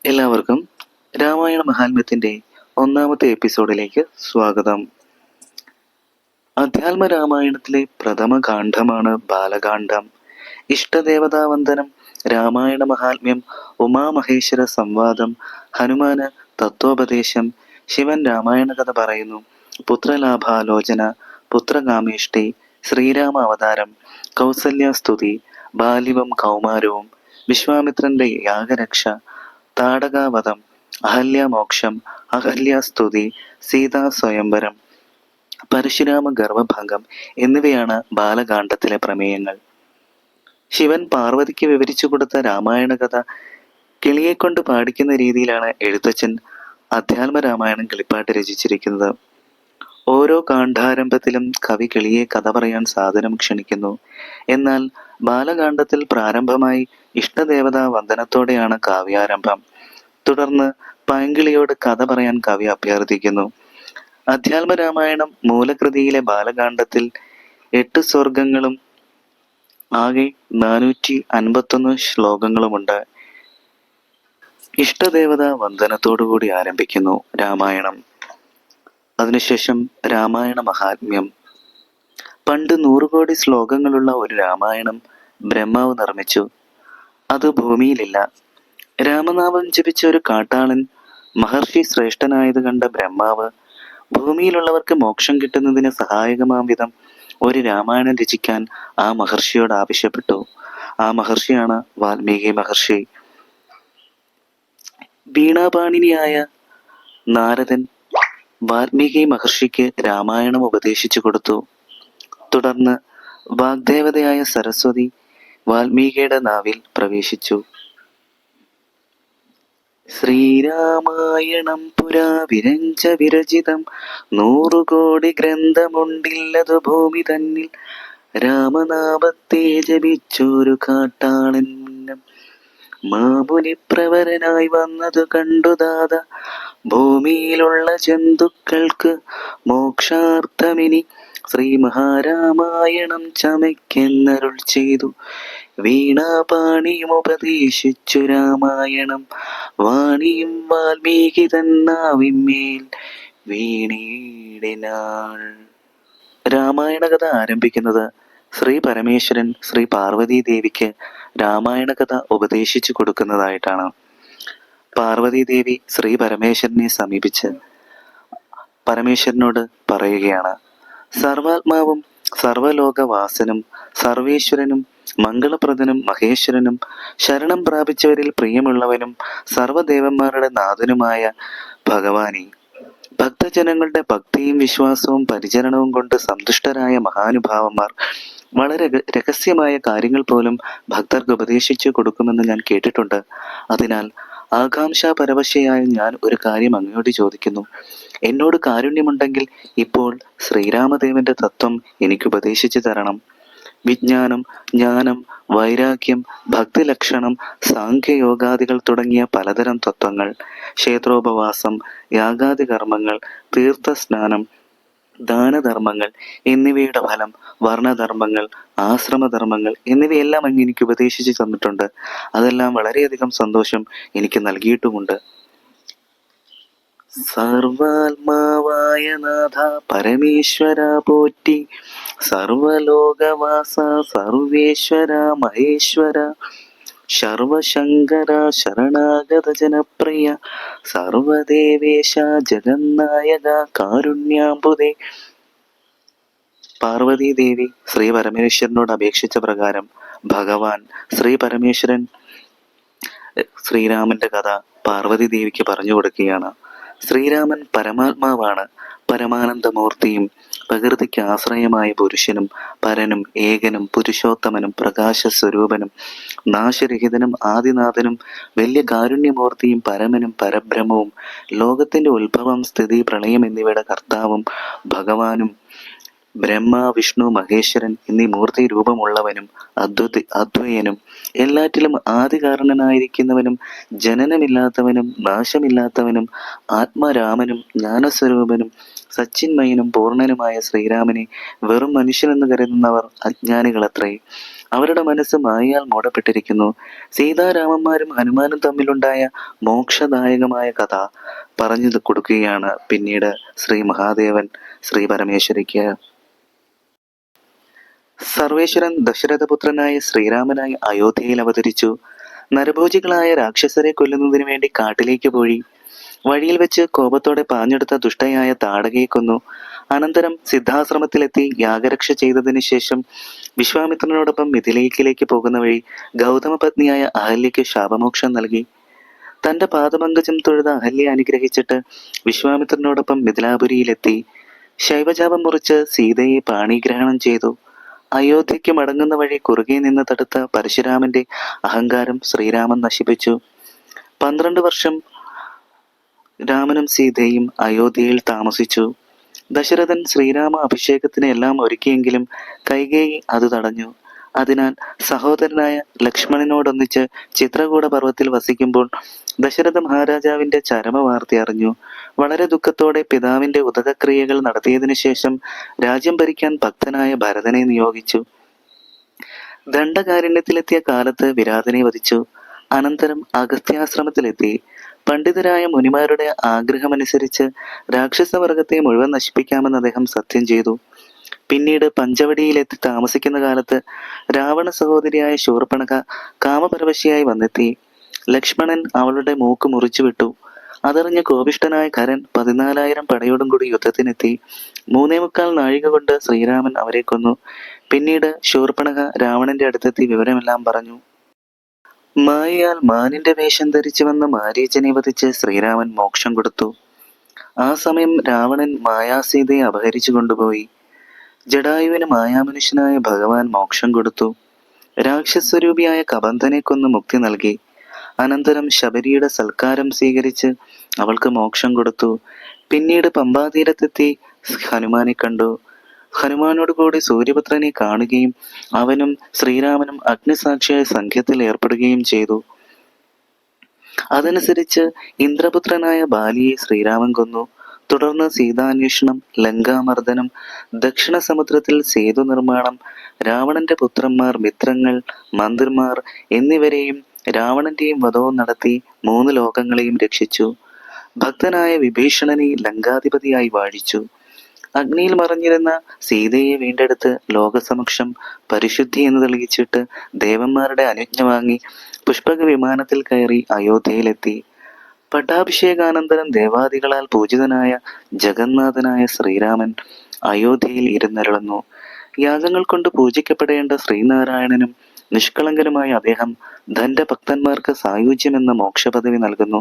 എല്ലാവർക്കും രാമായണ മഹാത്മ്യത്തിന്റെ ഒന്നാമത്തെ എപ്പിസോഡിലേക്ക് സ്വാഗതം. അധ്യാത്മ രാമായണത്തിലെ പ്രഥമ കാണ്ഡമാണ് ബാലകാണ്ഡം. ഇഷ്ടദേവതാവന്ദനം, രാമായണ മഹാത്മ്യം, ഉമാമഹേശ്വര സംവാദം, ഹനുമാന് തത്വോപദേശം, ശിവൻ രാമായണ കഥ പറയുന്നു, പുത്രലാഭാലോചന, പുത്രകാമേഷ്ടി, ശ്രീരാമ അവതാരം, കൗസല്യസ്തുതി, ബാല്യവും കൗമാരവും, വിശ്വാമിത്രന്റെ യാഗരക്ഷ, താടകാവധം, അഹല്യാമോക്ഷം, അഹല്യാസ്തുതി, സീതാ സ്വയംവരം, പരശുരാമ ഗർഭഭംഗം എന്നിവയാണ് ബാലകാണ്ഡത്തിലെ പ്രമേയങ്ങൾ. ശിവൻ പാർവതിക്ക് വിവരിച്ചു കൊടുത്ത രാമായണ കഥ കിളിയെക്കൊണ്ട് പാടിക്കുന്ന രീതിയിലാണ് എഴുത്തച്ഛൻ അധ്യാത്മ രാമായണം കിളിപ്പാട്ട് രചിച്ചിരിക്കുന്നത്. ഓരോ കാണ്ഡാരംഭത്തിലും കവി കിളിയെ കഥ പറയാൻ സാദരം ക്ഷണിക്കുന്നു. എന്നാൽ ബാലകാണ്ഡത്തിൽ പ്രാരംഭമായി ഇഷ്ടദേവതാ വന്ദനത്തോടെയാണ് കാവ്യാരംഭം. തുടർന്ന് പൈങ്കിളിയോട് കഥ പറയാൻ കവി അഭ്യർത്ഥിക്കുന്നു. അധ്യാത്മ രാമായണം മൂലകൃതിയിലെ ബാലകാണ്ഡത്തിൽ 8 സ്വർഗങ്ങളും ആകെ 451 ശ്ലോകങ്ങളുമുണ്ട്. ഇഷ്ടദേവതാ വന്ദനത്തോടുകൂടി ആരംഭിക്കുന്നു രാമായണം. അതിനുശേഷം രാമായണ മഹാത്മ്യം. പണ്ട് 100 കോടി ശ്ലോകങ്ങളുള്ള ഒരു രാമായണം ബ്രഹ്മാവ് നിർമ്മിച്ചു. അത് ഭൂമിയിലില്ല. രാമനാമം ജപിച്ച ഒരു കാട്ടാളൻ മഹർഷി ശ്രേഷ്ഠനായത് കണ്ട ബ്രഹ്മാവ് ഭൂമിയിലുള്ളവർക്ക് മോക്ഷം കിട്ടുന്നതിന് സഹായകമാം വിധം ഒരു രാമായണം രചിക്കാൻ ആ മഹർഷിയോട് ആവശ്യപ്പെട്ടു. ആ മഹർഷിയാണ് വാൽമീകി മഹർഷി. വീണാപാണിനിയായ നാരദൻ വാൽമീകി മഹർഷിക്ക് രാമായണം ഉപദേശിച്ചു കൊടുത്തു. തുടർന്ന് വാഗ്ദേവതയായ സരസ്വതി വാൽമീകിയുടെ നാവിൽ പ്രവേശിച്ചു. ശ്രീരാമായണം പുരാ വിരഞ്ച വിരചിതം, 100 കോടി ഗ്രന്ഥമുണ്ടില്ലതു ഭൂമി തന്നിൽ, രാമനാമത്തെ ജപിച്ചൊരു കാട്ടാളൻ മുന്നം, മാമുനി പ്രവരനായി വന്നതു കണ്ടു ദാത, ഭൂമിയിലുള്ള ജന്തുക്കൾക്ക് മോക്ഷാർത്ഥമിനി ശ്രീ മഹാരാമായണം ചമയ്ക്കെന്നരുൾ ചെയ്തു. വീണാപാണിയും ഉപദേശിച്ചു രാമായണം, വാണിയും വാൽമീകി തന്നാവിന്മേൽ വീണീടിനാൾ. രാമായണ കഥ ആരംഭിക്കുന്നത് ശ്രീ പരമേശ്വരൻ ശ്രീ പാർവതി ദേവിക്ക് രാമായണ കഥ ഉപദേശിച്ചു കൊടുക്കുന്നതായിട്ടാണ്. പാർവതി ദേവി ശ്രീ പരമേശ്വരനെ സമീപിച്ച് പരമേശ്വരനോട് പറയുകയാണ്: സർവാത്മാവും സർവലോകവാസനും സർവേശ്വരനും മംഗളപ്രദനും മഹേശ്വരനും ശരണം പ്രാപിച്ചവരിൽ പ്രിയമുള്ളവനും സർവദേവന്മാരുടെ നാഥനുമായ ഭഗവാനെ, ഭക്തജനങ്ങളുടെ ഭക്തിയും വിശ്വാസവും പരിചരണവും കൊണ്ട് സന്തുഷ്ടരായ മഹാനുഭാവന്മാർ വളരെ രഹസ്യമായ കാര്യങ്ങൾ പോലും ഭക്തർക്ക് ഉപദേശിച്ചു കൊടുക്കുമെന്ന് ഞാൻ കേട്ടിട്ടുണ്ട്. അതിനാൽ ആകാംക്ഷാപരവശയായ ഞാൻ ഒരു കാര്യം അങ്ങയോട് ചോദിക്കുന്നു. എന്നോട് കാരുണ്യമുണ്ടെങ്കിൽ ഇപ്പോൾ ശ്രീരാമദേവന്റെ തത്വം എനിക്ക് ഉപദേശിച്ചു തരണം. വിജ്ഞാനം, ജ്ഞാനം, വൈരാഗ്യം, ഭക്തിലക്ഷണം, സാഖ്യയോഗാദികൾ തുടങ്ങിയ പലതരം തത്വങ്ങൾ, ക്ഷേത്രോപവാസം, യാഗാദി കർമ്മങ്ങൾ, തീർത്ഥസ്നാനം, ദാനധർമ്മങ്ങൾ എന്നിവയുടെ ഫലം, വർണ്ണധർമ്മങ്ങൾ, ആശ്രമധർമ്മങ്ങൾ എന്നിവയെല്ലാം അങ്ങ് എനിക്ക് ഉപദേശിച്ചു തന്നിട്ടുണ്ട്. അതെല്ലാം വളരെയധികം സന്തോഷം എനിക്ക് നൽകിയിട്ടുമുണ്ട്. സർവാത്മാവായ നാഥ പരമേശ്വര പോറ്റി, സർവലോകവാസ സർവേശ്വര മഹേശ്വര, സർവശങ്കര ശരണാഗത ജനപ്രിയ, സർവദേവേശ ജഗന്നായക കാരുണ്യാംബുദേ. പാർവതി ദേവി ശ്രീ പരമേശ്വരനോട് അപേക്ഷിച്ച പ്രകാരം ഭഗവാൻ ശ്രീ പരമേശ്വരൻ ശ്രീരാമന്റെ കഥ പാർവതി ദേവിക്ക് പറഞ്ഞു കൊടുക്കുകയാണ്. ശ്രീരാമൻ പരമാത്മാവാണ്, പരമാനന്ദമൂർത്തിയും പ്രകൃതിക്ക് ആശ്രയമായ പുരുഷനും പരനും ഏകനും പുരുഷോത്തമനും പ്രകാശസ്വരൂപനും നാശരഹിതനും ആദിനാഥനും വലിയ കാരുണ്യമൂർത്തിയും പരമനും പരബ്രഹ്മവും ലോകത്തിന്റെ ഉത്ഭവം സ്ഥിതി പ്രളയം എന്നിവയുടെ കർത്താവും ഭഗവാനും ബ്രഹ്മ വിഷ്ണു മഹേശ്വരൻ എന്നീ മൂർത്തി രൂപമുള്ളവനും അദ്വയനും എല്ലാറ്റിലും ആദികാരണനായിരിക്കുന്നവനും ജനനമില്ലാത്തവനും നാശമില്ലാത്തവനും ആത്മരാമനും ജ്ഞാനസ്വരൂപനും സച്ചിന്മയനും പൂർണ്ണനുമായ ശ്രീരാമനെ വെറും മനുഷ്യനെന്ന് കരുതുന്നവർ അജ്ഞാനികളത്രേ. അവരുടെ മനസ്സ് മായയാൽ മൂടപ്പെട്ടിരിക്കുന്നു. സീതാരാമന്മാരും ഹനുമാനും തമ്മിലുണ്ടായ മോക്ഷദായകമായ കഥ പറഞ്ഞു കൊടുക്കുകയാണ് പിന്നീട് ശ്രീ മഹാദേവൻ ശ്രീ പരമേശ്വരിക്ക്. സർവേശ്വരൻ ദശരഥപുത്രനായ ശ്രീരാമനായി അയോധ്യയിൽ അവതരിച്ചു. നരഭോജികളായ രാക്ഷസരെ കൊല്ലുന്നതിന് വേണ്ടി കാട്ടിലേക്ക് പോയി. വഴിയിൽ വെച്ച് കോപത്തോടെ പാഞ്ഞെടുത്ത ദുഷ്ടയായ താടകയെ കൊന്നു. അനന്തരം സിദ്ധാശ്രമത്തിലെത്തി യാഗരക്ഷ ചെയ്തതിനു ശേഷം വിശ്വാമിത്രനോടൊപ്പം മിഥിലയിലേക്ക് പോകുന്ന വഴി ഗൗതമ പത്നിയായ അഹല്യയ്ക്ക് ശാപമോക്ഷം നൽകി. തന്റെ പാദപങ്കജം തൊഴുത അഹല്യെ അനുഗ്രഹിച്ചിട്ട് വിശ്വാമിത്രനോടൊപ്പം മിഥിലാപുരിയിലെത്തി. ശൈവജാപം മുറിച്ച് സീതയെ പാണിഗ്രഹണം ചെയ്തു. അയോധ്യയ്ക്ക് മടങ്ങുന്ന വഴി കുറുകെ നിന്ന് തടുത്ത പരശുരാമന്റെ അഹങ്കാരം ശ്രീരാമൻ നശിപ്പിച്ചു. 12 വർഷം രാമനും സീതയും അയോധ്യയിൽ താമസിച്ചു. ദശരഥൻ ശ്രീരാമ അഭിഷേകത്തിന് എല്ലാം ഒരുക്കിയെങ്കിലും കൈകേയി അത് തടഞ്ഞു. അതിനാൽ സഹോദരനായ ലക്ഷ്മണനോടൊന്നിച്ച് ചിത്രകൂട പർവ്വത്തിൽ വസിക്കുമ്പോൾ ദശരഥ മഹാരാജാവിന്റെ ചരമവാർത്ത അറിഞ്ഞു. വളരെ ദുഃഖത്തോടെ പിതാവിന്റെ ഉദകക്രിയകൾ നടത്തിയതിനു ശേഷം രാജ്യം ഭരിക്കാൻ ഭക്തനായ ഭരതനെ നിയോഗിച്ചു. ദണ്ഡകാരണ്യത്തിലെത്തിയ കാലത്ത് വിരാതനെ വധിച്ചു. അനന്തരം അഗസ്ത്യാശ്രമത്തിലെത്തി. പണ്ഡിതരായ മുനിമാരുടെ ആഗ്രഹമനുസരിച്ച് രാക്ഷസവർഗത്തെ മുഴുവൻ നശിപ്പിക്കാമെന്ന് അദ്ദേഹം സത്യം ചെയ്തു. പിന്നീട് പഞ്ചവടിയിലെത്തി താമസിക്കുന്ന കാലത്ത് രാവണ സഹോദരിയായ ശൂർപ്പണഖ കാമപരവശിയായി വന്നെത്തി. ലക്ഷ്മണൻ അവളുടെ മൂക്ക് മുറിച്ചു വിട്ടു. അതറിഞ്ഞ കോപിഷ്ഠനായ ഖരൻ 14,000 പടയോടും കൂടി യുദ്ധത്തിനെത്തി. 3.25 നാഴിക കൊണ്ട് ശ്രീരാമൻ അവരെ കൊന്നു. പിന്നീട് ശൂർപ്പണഖ രാവണന്റെ അടുത്തെത്തി വിവരമെല്ലാം പറഞ്ഞു. മായയാൽ മാനിന്റെ വേഷം ധരിച്ചു വന്ന മാരീചനെ വധിച്ച് ശ്രീരാമൻ മോക്ഷം കൊടുത്തു. ആ സമയം രാവണൻ മായാസീതയെ അപഹരിച്ചു കൊണ്ടുപോയി. ജടായുവിന് മായാമനുഷ്യനായ ഭഗവാൻ മോക്ഷം കൊടുത്തു. രാക്ഷസസ്വരൂപിയായ കബന്ധനെ കൊന്ന് മുക്തി നൽകി. അനന്തരം ശബരിയുടെ സൽക്കാരം സ്വീകരിച്ച് അവൾക്ക് മോക്ഷം കൊടുത്തു. പിന്നീട് പമ്പാതീരത്തെത്തി ഹനുമാനെ കണ്ടു. ഹനുമാനോട് കൂടി സൂര്യപുത്രനെ കാണുകയും അവനും ശ്രീരാമനും അഗ്നിസാക്ഷിയായ സംഖ്യത്തിൽ ഏർപ്പെടുകയും ചെയ്തു. അതനുസരിച്ച് ഇന്ദ്രപുത്രനായ ബാലിയെ ശ്രീരാമൻ കൊന്നു. തുടർന്ന് സീതാന്വേഷണം, ലങ്കാമർദ്ദനം, ദക്ഷിണ സമുദ്രത്തിൽ സേതു നിർമ്മാണം, രാവണന്റെ പുത്രന്മാർ, മിത്രങ്ങൾ, മന്ത്രിമാർ എന്നിവരെയും രാവണന്റെയും വധവും നടത്തി 3 ലോകങ്ങളെയും രക്ഷിച്ചു. ഭക്തനായ വിഭീഷണനെ ലങ്കാധിപതിയായി വാഴിച്ചു. അഗ്നിയിൽ മറഞ്ഞിരുന്ന സീതയെ വീണ്ടെടുത്ത് ലോകസമക്ഷം പരിശുദ്ധി എന്ന് തെളിയിച്ചിട്ട് ദേവന്മാരുടെ അനുജ്ഞ വാങ്ങി പുഷ്പക വിമാനത്തിൽ കയറി അയോധ്യയിലെത്തി. പട്ടാഭിഷേകാനന്തരം ദേവാദികളാൽ പൂജിതനായ ജഗന്നാഥനായ ശ്രീരാമൻ അയോധ്യയിൽ ഇരുന്നരുളുന്നു. യാഗങ്ങൾ കൊണ്ട് പൂജിക്കപ്പെടേണ്ട ശ്രീനാരായണനും നിഷ്കളങ്കനുമായ അദ്ദേഹം തന്റെ ഭക്തന്മാർക്ക് സായുജ്യമെന്ന മോക്ഷപദവി നൽകുന്നു.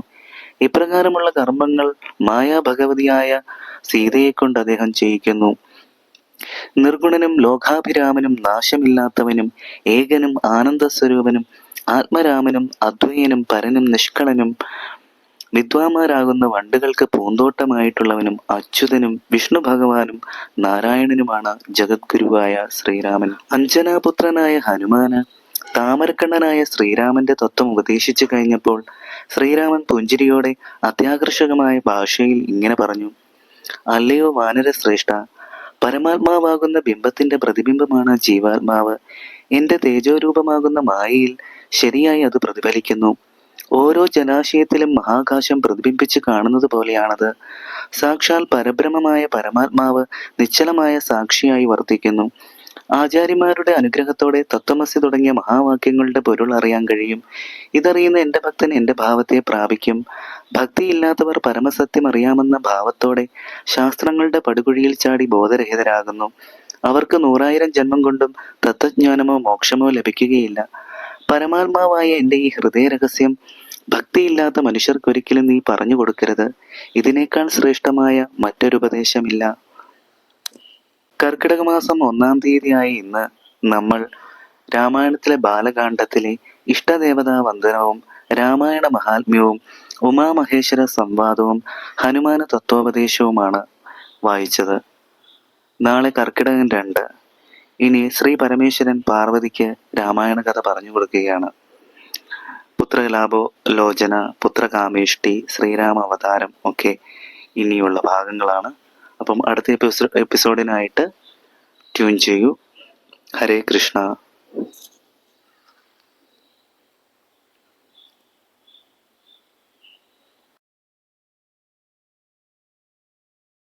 ഇപ്രകാരമുള്ള കർമ്മങ്ങൾ മായാഭഗവതിയായ സീതയെ കൊണ്ട് അദ്ദേഹം ചെയ്യിക്കുന്നു. നിർഗുണനും ലോകാഭിരാമനും നാശമില്ലാത്തവനും ഏകനും ആനന്ദസ്വരൂപനും ആത്മരാമനും അദ്വൈനും പരനും നിഷ്കളനും വിദ്വാന്മാരാകുന്ന വണ്ടുകൾക്ക് പൂന്തോട്ടമായിട്ടുള്ളവനും അച്യുതനും വിഷ്ണു ഭഗവാനും നാരായണനുമാണ് ജഗദ്ഗുരുവായ ശ്രീരാമൻ. അഞ്ജനാപുത്രനായ ഹനുമാന് താമരക്കണ്ണനായ ശ്രീരാമന്റെ തത്വം ഉപദേശിച്ചു കഴിഞ്ഞപ്പോൾ ശ്രീരാമൻ പുഞ്ചിരിയോടെ അത്യാകർഷകമായ ഭാഷയിൽ ഇങ്ങനെ പറഞ്ഞു: അല്ലയോ വാനരശ്രേഷ്ഠ, പരമാത്മാവാകുന്ന ബിംബത്തിന്റെ പ്രതിബിംബമാണ് ജീവാത്മാവ്. എന്റെ തേജോരൂപമാകുന്ന മായയിൽ ശരിയായി അത് പ്രതിഫലിക്കുന്നു. ഓരോ ജലാശയത്തിലും മഹാകാശം പ്രതിബിംബിച്ച് കാണുന്നത് പോലെയാണത്. സാക്ഷാൽ പരബ്രഹ്മമായ പരമാത്മാവ് നിശ്ചലമായ സാക്ഷിയായി വർത്തിക്കുന്നു. ആചാര്യന്മാരുടെ അനുഗ്രഹത്തോടെ തത്വമസി തുടങ്ങിയ മഹാവാക്യങ്ങളുടെ പൊരുൾ അറിയാൻ കഴിയും. ഇതറിയുന്ന എന്റെ ഭക്തൻ എന്റെ ഭാവത്തെ പ്രാപിക്കും. ഭക്തിയില്ലാത്തവർ പരമസത്യം അറിയാമെന്ന ഭാവത്തോടെ ശാസ്ത്രങ്ങളുടെ പടുകുഴിയിൽ ചാടി ബോധരഹിതരാകുന്നു. അവർക്ക് 100,000 ജന്മം കൊണ്ടും തത്വജ്ഞാനമോ മോക്ഷമോ ലഭിക്കുകയില്ല. പരമാത്മാവായ എന്റെ ഈ ഹൃദയരഹസ്യം ഭക്തിയില്ലാത്ത മനുഷ്യർക്കൊരിക്കലും നീ പറഞ്ഞു കൊടുക്കരുത്. ഇതിനേക്കാൾ ശ്രേഷ്ഠമായ മറ്റൊരു ഉപദേശമില്ല. കർക്കിടക മാസം 1-ാം തീയതിയായ ഇന്ന് നമ്മൾ രാമായണത്തിലെ ബാലകാണ്ഡത്തിലെ ഇഷ്ടദേവതാ വന്ദനവും രാമായണ മഹാത്മ്യവും ഉമാമഹേശ്വര സംവാദവും ഹനുമാന തത്വോപദേശവുമാണ് വായിച്ചത്. നാളെ കർക്കിടകം 2. ഇനി ശ്രീ പരമേശ്വരൻ പാർവതിക്ക് രാമായണ കഥ പറഞ്ഞു കൊടുക്കുകയാണ്. പുത്രലാഭോ ലോചന, പുത്രകാമേഷ്ടി, ശ്രീരാമ അവതാരം ഒക്കെ ഇനിയുള്ള ഭാഗങ്ങളാണ്. അപ്പം അടുത്ത എപ്പിസോഡിനായിട്ട് ട്യൂൺ ചെയ്യൂ. ഹരേ കൃഷ്ണ.